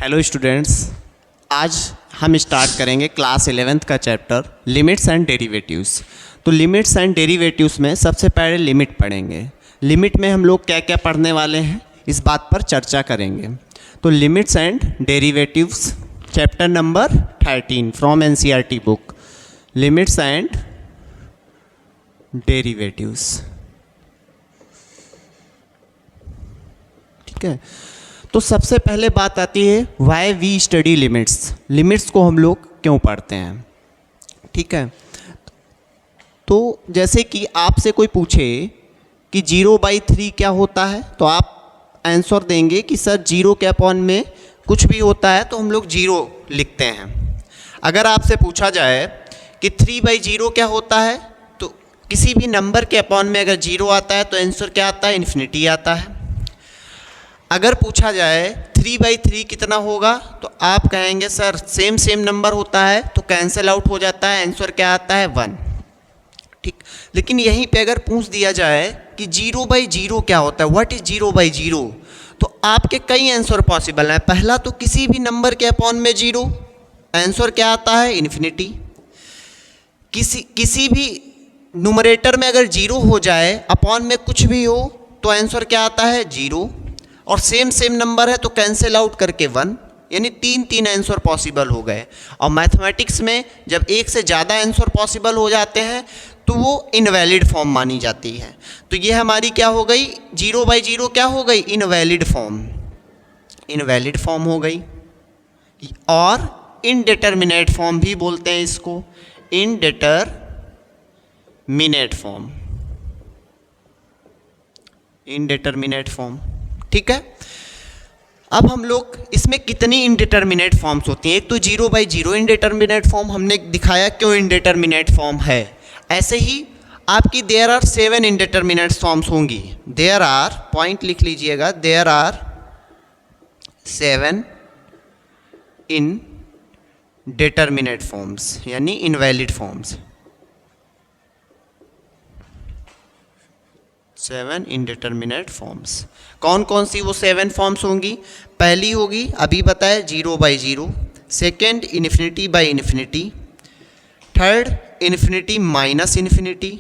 Hello students, आज हम start करेंगे क्लास 11th का चैप्टर लिमिट्स एंड डेरिवेटिव्स। तो लिमिट्स एंड डेरिवेटिव्स में सबसे पहले लिमिट पढ़ेंगे। लिमिट में हम लोग क्या क्या पढ़ने वाले हैं इस बात पर चर्चा करेंगे। तो limits and derivatives chapter number 13 from NCERT book, limits and derivatives. ठीक है, तो सबसे पहले बात आती है why we study limits. Limits को हम लोग क्यों पढ़ते हैं। ठीक है, तो जैसे कि आपसे कोई पूछे कि 0/3 क्या होता है, तो आप आंसर देंगे कि सर 0 के अपॉन में कुछ भी होता है तो हम लोग 0 लिखते हैं। अगर आपसे पूछा जाए कि 3/0 क्या होता है, तो किसी भी नंबर के अपॉन में अगर 0 आता है तो आंसर क्या आता है, इन्फिनिटी आता है। अगर पूछा जाए 3/3 कितना होगा, तो आप कहेंगे सर सेम नंबर होता है तो कैंसिल आउट हो जाता है, आंसर क्या आता है 1। ठीक, लेकिन यहीं पे अगर पूछ दिया जाए कि 0/0 क्या होता है, व्हाट इज 0/0, तो आपके कई आंसर पॉसिबल हैं। पहला तो किसी भी नंबर के अपॉन में 0, आंसर क्या आता है, इन्फिनिटी। किसी भी न्यूमरेटर में अगर 0 हो जाए, अपॉन में कुछ भी हो, तो आंसर क्या आता है 0, और सेम नंबर है तो कैंसिल आउट करके 1, यानी तीन आंसर पॉसिबल हो गए। और मैथमेटिक्स में जब एक से ज़्यादा आंसर पॉसिबल हो जाते हैं तो वो इनवैलिड फॉर्म मानी जाती है। तो ये हमारी क्या हो गई, 0/0 क्या हो गई, इनवैलिड फॉर्म हो गई। और इनडिटरमिनेट फॉर्म भी बोलते हैं इसको, इनडिटरमिनेट फॉर्म। ठीक है, अब हम लोग इसमें कितनी इनडिटरमिनेट फॉर्म्स होती हैं। एक तो 0/0 इनडिटरमिनेट फॉर्म हमने दिखाया क्यों इनडिटरमिनेट फॉर्म है। ऐसे ही आपकी देयर आर 7 इनडिटरमिनेट फॉर्म्स होंगी। देयर आर, पॉइंट लिख लीजिएगा, देयर आर 7 इनडिटरमिनेट फॉर्म्स यानी इनवैलिड फॉर्म्स। 7 indeterminate forms. कौन कौन सी वो 7 फॉर्म्स होंगी। पहली होगी अभी बताया 0/0, second infinity infinity, third infinity minus infinity,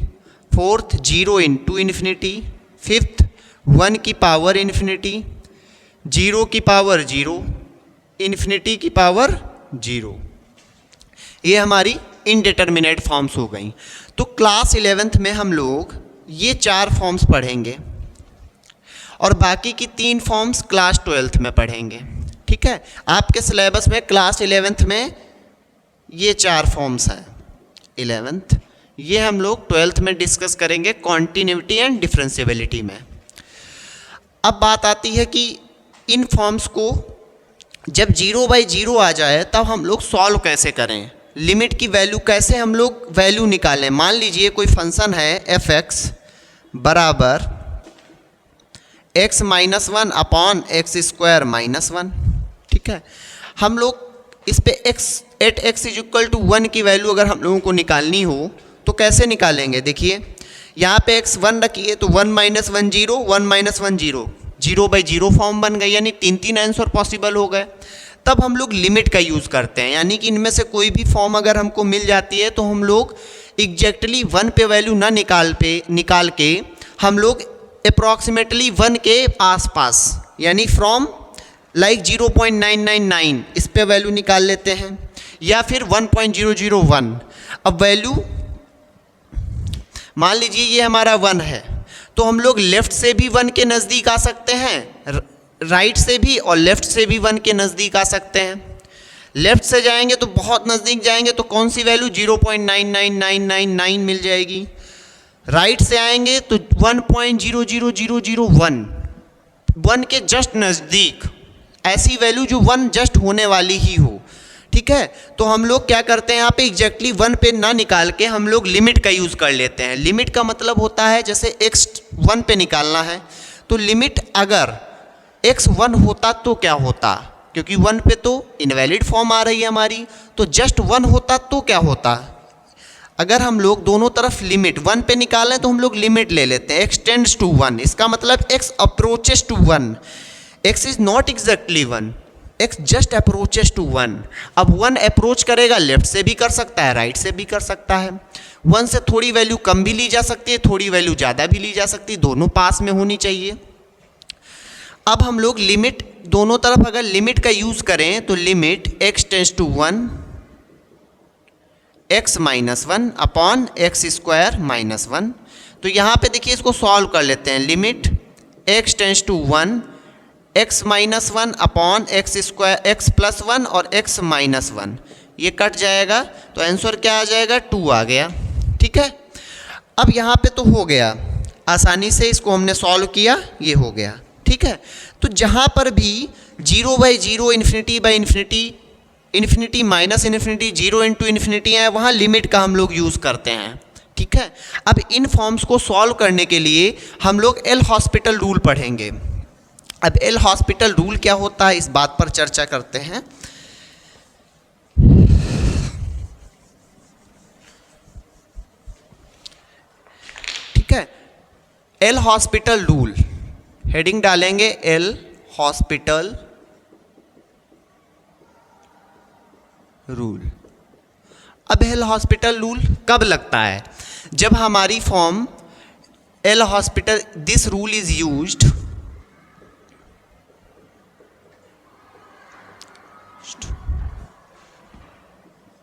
fourth 0 into infinity, fifth 1 की पावर इन्फिनिटी, 0 की पावर 0, इन्फिनिटी की पावर 0। ये हमारी इनडिटरमिनेट फॉर्म्स हो गई। तो क्लास 11th में हम लोग ये 4 फॉर्म्स पढ़ेंगे और बाकी की 3 फॉर्म्स क्लास 12th में पढ़ेंगे। ठीक है, आपके सिलेबस में क्लास 11th में ये 4 फॉर्म्स हैं 11th, ये हम लोग 12th में डिस्कस करेंगे कॉन्टिन्यूटी एंड डिफरेंशिएबिलिटी में। अब बात आती है कि इन फॉर्म्स को जब 0/0 आ जाए तब हम लोग सॉल्व कैसे करें, लिमिट की वैल्यू कैसे हम लोग वैल्यू निकालें। मान लीजिए कोई फंक्शन है f(x) बराबर x - 1 अपॉन x² - 1। ठीक है, हम लोग इस पे x = 1 की वैल्यू अगर हम लोगों को निकालनी हो तो कैसे निकालेंगे। देखिए यहाँ पे x 1 रखिए तो 1 - 1 0, 1 - 1 0, 0/0 फॉर्म बन गई, यानी 3 आंसर पॉसिबल हो गए। तब हम लोग लिमिट का यूज़ करते हैं, यानी कि इनमें से कोई भी फॉर्म अगर हमको मिल जाती है तो हम लोग एग्जैक्टली 1 पे वैल्यू ना निकाल के हम लोग अप्रॉक्सीमेटली 1 के आसपास, यानी फ्रॉम लाइक 0.999 इस पे वैल्यू निकाल लेते हैं, या फिर 1.001। अब वैल्यू मान लीजिए ये हमारा 1 है, तो हम लोग लेफ़्ट से भी 1 के नज़दीक आ सकते हैं, राइट से भी, और लेफ़्ट से भी 1 के नज़दीक आ सकते हैं। लेफ़्ट से जाएंगे तो बहुत नज़दीक जाएंगे तो कौन सी वैल्यू 0.99999 मिल जाएगी। राइट से आएंगे तो 1.00001, 1 के जस्ट नज़दीक, ऐसी वैल्यू जो 1 जस्ट होने वाली ही हो। ठीक है, तो हम लोग क्या करते हैं यहाँ पे एग्जैक्टली 1 पे ना निकाल के हम लोग लिमिट का यूज़ कर लेते हैं। लिमिट का मतलब होता है जैसे x 1 पे निकालना है तो लिमिट अगर x 1 होता तो क्या होता, क्योंकि 1 पे तो इनवैलिड फॉर्म आ रही है हमारी, तो जस्ट 1 होता तो क्या होता। अगर हम लोग दोनों तरफ लिमिट 1 पे निकालें तो हम लोग लिमिट ले लेते हैं x टेंड्स टू 1, इसका मतलब x approaches to 1, x is not exactly 1, x just approaches to 1। अब 1 अप्रोच करेगा, लेफ्ट से भी कर सकता है, राइट से भी कर सकता है। 1 से थोड़ी वैल्यू कम भी ली जा सकती है, थोड़ी वैल्यू ज़्यादा भी ली जा सकती है, दोनों पास में होनी चाहिए। अब हम लोग लिमिट दोनों तरफ अगर लिमिट का यूज़ करें तो limit x tends to 1 x minus 1 upon x square minus 1। तो यहाँ पे देखिए इसको सॉल्व कर लेते हैं। Limit x tends to 1 x minus 1 upon x square x plus 1 और x माइनस 1, ये कट जाएगा तो आंसर क्या आ जाएगा 2 आ गया। ठीक है, अब यहाँ पे तो हो गया, आसानी से इसको हमने सॉल्व किया, ये हो गया। ठीक है, तो जहाँ पर भी 0/0 infinity by infinity, infinity minus infinity, 0 into infinity है, वहाँ लिमिट का हम लोग यूज़ करते हैं। ठीक है, अब इन फॉर्म्स को सॉल्व करने के लिए हम लोग एल हॉस्पिटल रूल पढ़ेंगे। अब एल हॉस्पिटल रूल क्या होता है, इस बात पर चर्चा करते हैं। ठीक है, एल हॉस्पिटल रूल, हेडिंग डालेंगे एल हॉस्पिटल रूल। अब एल हॉस्पिटल रूल कब लगता है, जब हमारी form L'Hospital, this rule is used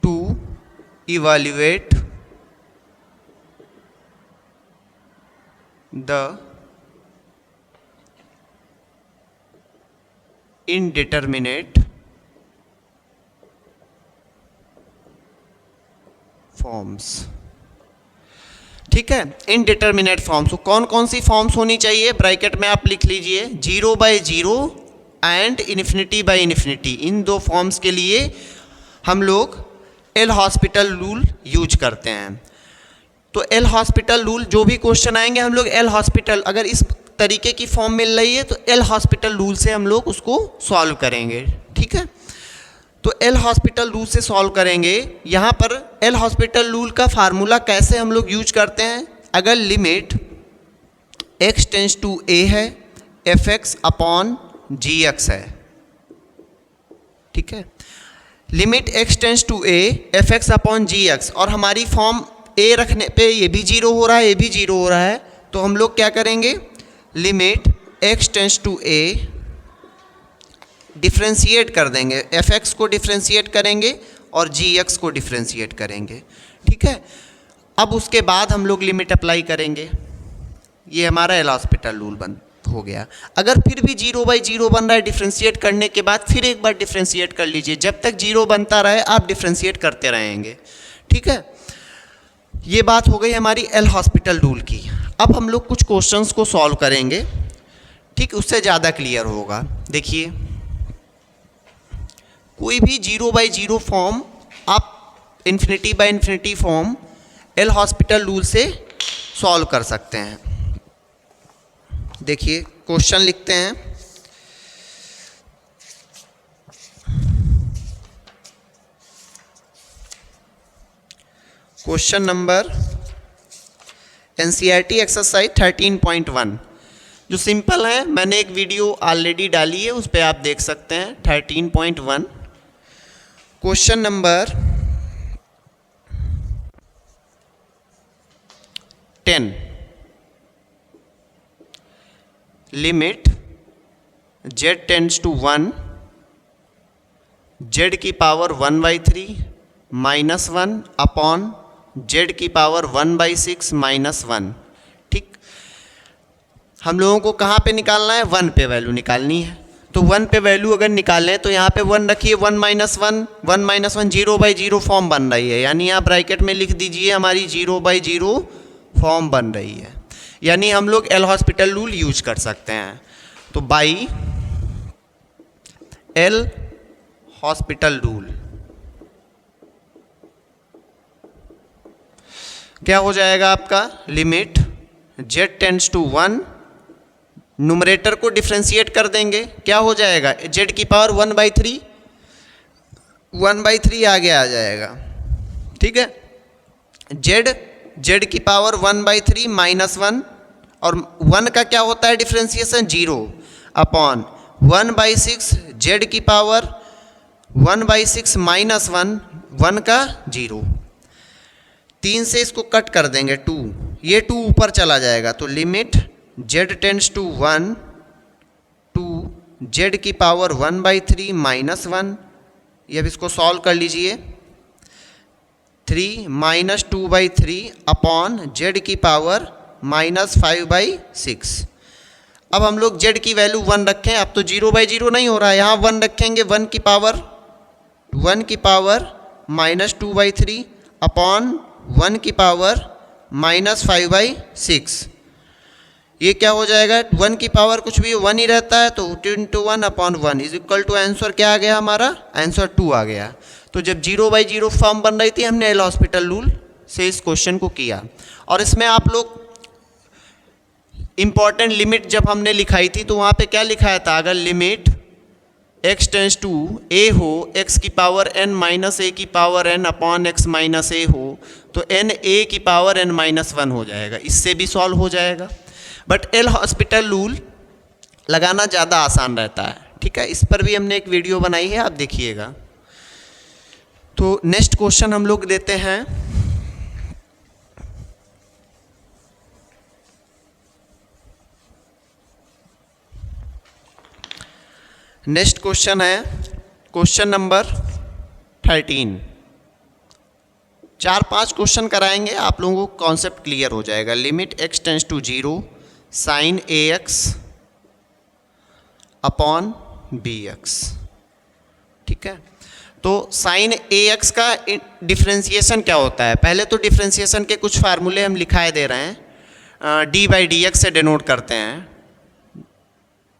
to evaluate the indeterminate forms. ठीक है, इनडिटर्मिनेट फॉर्म्स, तो कौन कौन सी फॉर्म्स होनी चाहिए, ब्रैकेट में आप लिख लीजिए 0/0 एंड इन्फिनिटी/इन्फिनिटी। इन दो फॉर्म्स के लिए हम लोग एल हॉस्पिटल रूल यूज करते हैं। तो एल हॉस्पिटल रूल, जो भी क्वेश्चन आएंगे हम लोग एल हॉस्पिटल, अगर इस तरीके की फॉर्म मिल रही है तो एल हॉस्पिटल रूल से हम लोग उसको सॉल्व करेंगे। ठीक है, तो एल हॉस्पिटल रूल से सॉल्व करेंगे। यहाँ पर एल हॉस्पिटल रूल का फार्मूला कैसे हम लोग यूज करते हैं, अगर limit x tends to a है, fx अपॉन gx है। ठीक है, limit x tends to a fx upon gx, और हमारी फॉर्म a रखने पे ये भी 0 हो रहा है, ये भी 0 हो रहा है, तो हम लोग क्या करेंगे, limit x tends to a differentiate कर देंगे, fx को डिफ्रेंशिएट करेंगे और gx को डिफ्रेंशिएट करेंगे। ठीक है, अब उसके बाद हम लोग लिमिट अप्लाई करेंगे। ये हमारा एल हॉस्पिटल रूल बन हो गया। अगर फिर भी 0/0 बन रहा है, डिफ्रेंशिएट करने के बाद फिर एक बार डिफ्रेंशिएट कर लीजिए, जब तक 0 बनता रहे आप डिफ्रेंशिएट करते रहेंगे। ठीक है, ये बात हो गई हमारी एल हॉस्पिटल रूल की। अब हम लोग कुछ क्वेश्चंस को सॉल्व करेंगे, ठीक, उससे ज़्यादा क्लियर होगा। देखिए, कोई भी 0/0 फॉर्म आप इन्फिनिटी/इन्फिनिटी फॉर्म एल हॉस्पिटल रूल से सॉल्व कर सकते हैं। देखिए क्वेश्चन लिखते हैं, क्वेश्चन नंबर एनसीईआरटी एक्सरसाइज 13.1, जो सिंपल है, मैंने एक वीडियो ऑलरेडी डाली है, उस पर आप देख सकते हैं। 13.1 question number 10, limit z tends to 1 z की पावर 1/3 माइनस 1 अपॉन z की पावर 1/6 माइनस 1। ठीक, हम लोगों को कहाँ पे निकालना है, 1 पे वैल्यू निकालनी है। तो 1 पे वैल्यू अगर निकालें तो यहाँ पे 1 रखिए, 1 माइनस 1 0/0 फॉर्म बन रही है, यानी आप ब्रैकेट में लिख दीजिए हमारी 0/0 फॉर्म बन रही है, यानी हम लोग एल हॉस्पिटल रूल यूज कर सकते हैं। तो बाई एल हॉस्पिटल रूल क्या हो जाएगा आपका, limit z tends to 1, numerator को डिफ्रेंशिएट कर देंगे, क्या हो जाएगा, z की पावर 1/3 आगे आ जाएगा। ठीक है, z की पावर 1/3 माइनस 1, और 1 का क्या होता है डिफ्रेंशिएशन, 0 अपॉन 1/6 जेड की पावर 1/6 माइनस 1, 1 का 0, 3 से इसको कट कर देंगे 2, ये 2 ऊपर चला जाएगा, तो limit z tends to 1 two z की पावर 1/3 माइनस 1, ये अब इसको सॉल्व कर लीजिए, 3 माइनस 2/3 अपॉन जेड की पावर माइनस 5/6। अब हम लोग जेड की वैल्यू 1 रखें, अब तो 0/0 नहीं हो रहा है, यहाँ 1 रखेंगे, 1 की पावर माइनस 2/3 अपॉन 1 की पावर माइनस 5/6। ये क्या हो जाएगा, 1 की पावर कुछ भी 1 ही रहता है, तो 2 × 1 upon 1 is equal to answer क्या आ गया हमारा, आंसर 2 आ गया। तो जब 0/0 फॉर्म बन रही थी हमने एल हॉस्पिटल रूल से इस क्वेश्चन को किया। और इसमें आप लोग इंपॉर्टेंट लिमिट जब हमने लिखाई थी तो वहाँ पे क्या लिखाया था, अगर limit x tends to a हो, x की पावर n माइनस a की power n upon x minus a हो, तो n a की पावर n माइनस 1 हो जाएगा, इससे भी सॉल्व हो जाएगा। बट एल हॉस्पिटल रूल लगाना ज़्यादा आसान रहता है, ठीक है, इस पर भी हमने एक वीडियो बनाई है, आप देखिएगा। तो नेक्स्ट क्वेश्चन हम लोग देते हैं, नेक्स्ट क्वेश्चन है क्वेश्चन नंबर 13। 4-5 क्वेश्चन कराएंगे, आप लोगों को कॉन्सेप्ट क्लियर हो जाएगा। Limit x tends to 0 sine ax upon bx, ठीक है। तो साइन ax का डिफ्रेंसिएशन क्या होता है, पहले तो डिफ्रेंसिएशन के कुछ फार्मूले हम लिखाए दे रहे हैं, d/dx से डिनोट करते हैं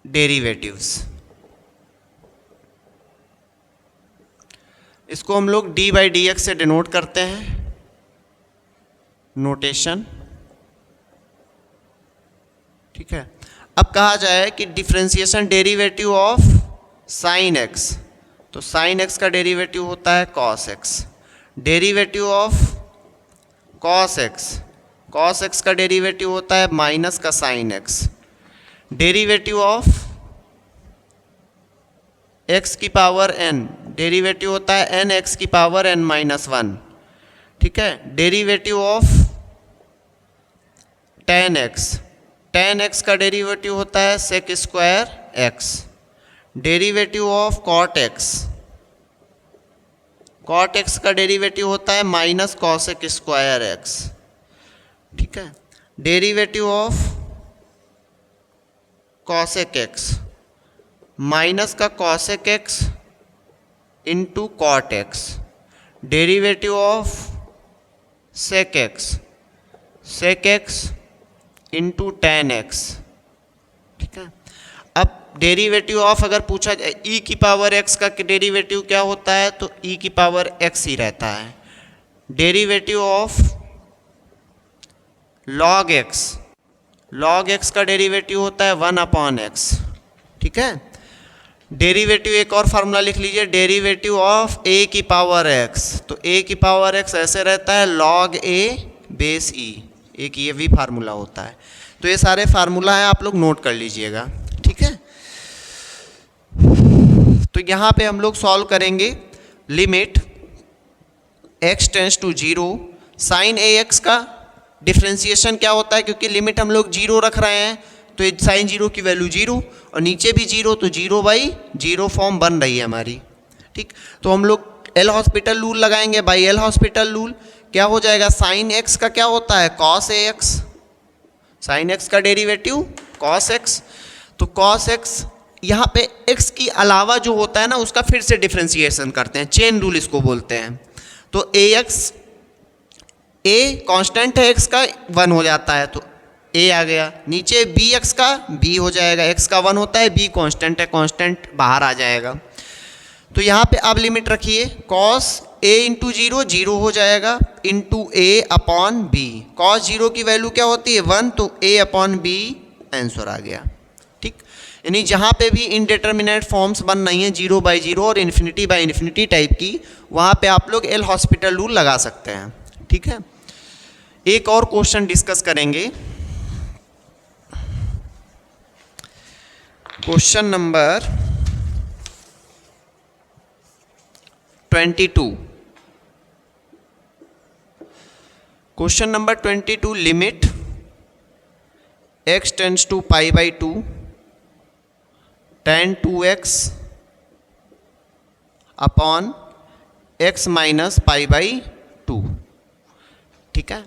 डेरिवेटिव्स, इसको हम लोग d/dx से डिनोट करते हैं, नोटेशन, ठीक है। अब कहा जाए कि differentiation derivative of sine x, तो साइन x का डेरिवेटिव होता है cos x, derivative of cos x का डेरिवेटिव होता है माइनस का sine x, derivative of x की पावर n, डेरिवेटिव होता है n x की पावर n माइनस 1, ठीक है। डेरिवेटिव ऑफ tan x का डेरिवेटिव होता है sec square x, derivative of cot x का डेरिवेटिव होता है माइनस कॉसेक स्क्वायर x, ठीक है। Derivative of cosec x minus का cosec x into cot x, derivative of sec x into tan x, ठीक है। अब डेरिवेटिव ऑफ अगर पूछा जाए e की पावर x का डेरिवेटिव क्या होता है, तो e की पावर x ही रहता है। डेरिवेटिव ऑफ log x का डेरिवेटिव होता है 1/x, ठीक है। डेरिवेटिव एक और फार्मूला लिख लीजिए, डेरिवेटिव ऑफ a की पावर x, तो a की पावर x ऐसे रहता है log a बेस e, एक ये भी फार्मूला होता है। तो ये सारे फार्मूला हैं, आप लोग नोट कर लीजिएगा, ठीक है। तो यहाँ पे हम लोग सॉल्व करेंगे limit x tends to 0 sine ax का डिफ्रेंसिएशन क्या होता है, क्योंकि लिमिट हम लोग 0 रख रहे हैं तो साइन 0 की वैल्यू 0 और नीचे भी 0, तो 0/0 फॉर्म बन रही है हमारी, ठीक। तो हम लोग एल हॉस्पिटल रूल लगाएंगे, बाई एल हॉस्पिटल रूल क्या हो जाएगा, साइन x का क्या होता है कॉस ax, साइन x का डेरिवेटिव कॉस x, तो कॉस x यहाँ पे x की अलावा जो होता है ना उसका फिर से डिफ्रेंसिएशन करते हैं, चेन रूल इसको बोलते हैं। तो a कांस्टेंट है x का 1 हो जाता है, तो a आ गया, नीचे bx का b हो जाएगा, x का 1 होता है, b कांस्टेंट है, कांस्टेंट बाहर आ जाएगा। तो यहाँ पे आप लिमिट रखिए, कॉस a इंटू 0 0 हो जाएगा, into a upon b, cos 0 की वैल्यू क्या होती है 1, तो a अपॉन b आंसर आ गया, ठीक। यानी जहाँ पे भी इनडिटर्मिनेट फॉर्म्स बन रही हैं 0/0 और इन्फिनिटी टाइप की, वहाँ पे आप लोग एल हॉस्पिटल रूल लगा सकते हैं, ठीक है। एक और क्वेश्चन डिस्कस करेंगे, question number 22. Question number 22. Limit x tends to pi by 2 tan 2x upon x minus pi by 2. ठीक है,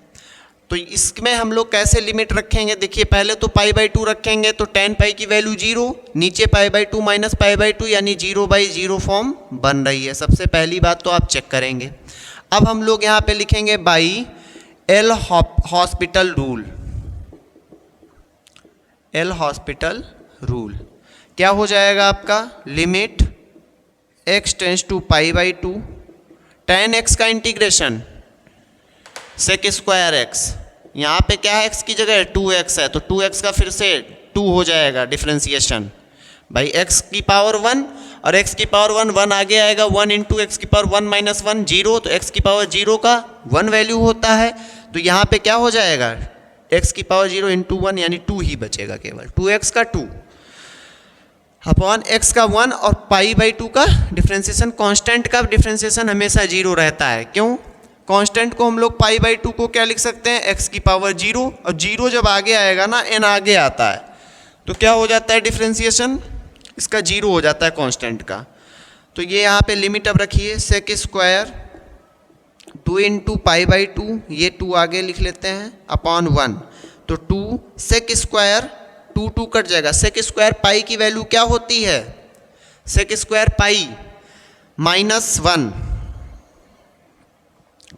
तो इसमें हम लोग कैसे लिमिट रखेंगे? देखिए, पहले तो पाई बाई 2 रखेंगे तो tan पाई की वैल्यू 0, नीचे पाई बाई 2 माइनस पाई बाई 2 यानी 0/0 फॉर्म बन रही है. सबसे पहली बात तो आप चेक करेंगे. अब हम लोग यहाँ पे लिखेंगे by L'Hospital rule. L'Hospital rule क्या हो जाएगा आपका? Limit x tends to pi by 2 tan x का इंटीग्रेशन सेक स्क्वायर x. यहाँ पे क्या है? x की जगह 2x है तो 2x का फिर से 2 हो जाएगा डिफ्रेंसिएशन भाई x की पावर 1 और x की पावर 1 आगे आएगा 1 इंटू एक्स की पावर 1 माइनस 1 0, तो x की पावर 0 का 1 वैल्यू होता है. तो यहाँ पे क्या हो जाएगा? x की पावर 0 इंटू 1 यानी 2 ही बचेगा, केवल 2x का 2 अपॉन x का 1 और पाई बाई 2 का डिफ्रेंसिएशन. कांस्टेंट का डिफ्रेंसिएशन हमेशा 0 रहता है. क्यों? कांस्टेंट को हम लोग पाई बाई 2 को क्या लिख सकते हैं? x की पावर 0, और 0 जब आगे आएगा ना, n आगे आता है तो क्या हो जाता है? डिफ्रेंसिएशन इसका 0 हो जाता है कांस्टेंट का. तो ये यहाँ पे लिमिट अब रखिए sec square 2 into pi by 2, ये 2 आगे लिख लेते हैं अपॉन 1, तो 2 सेक स्क्वायर 2 कट जाएगा. सेक स्क्वायर पाई की वैल्यू क्या होती है? सेक स्क्वायर पाई माइनस 1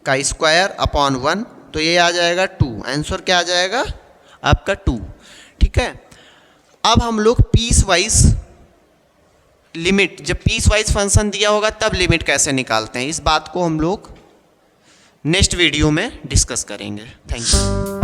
का स्क्वायर अपॉन 1, तो ये आ जाएगा 2. आंसर क्या आ जाएगा आपका? 2. ठीक है, अब हम लोग पीस वाइज लिमिट, जब पीस वाइज फंक्शन दिया होगा तब लिमिट कैसे निकालते हैं, इस बात को हम लोग नेक्स्ट वीडियो में डिस्कस करेंगे. Thank you.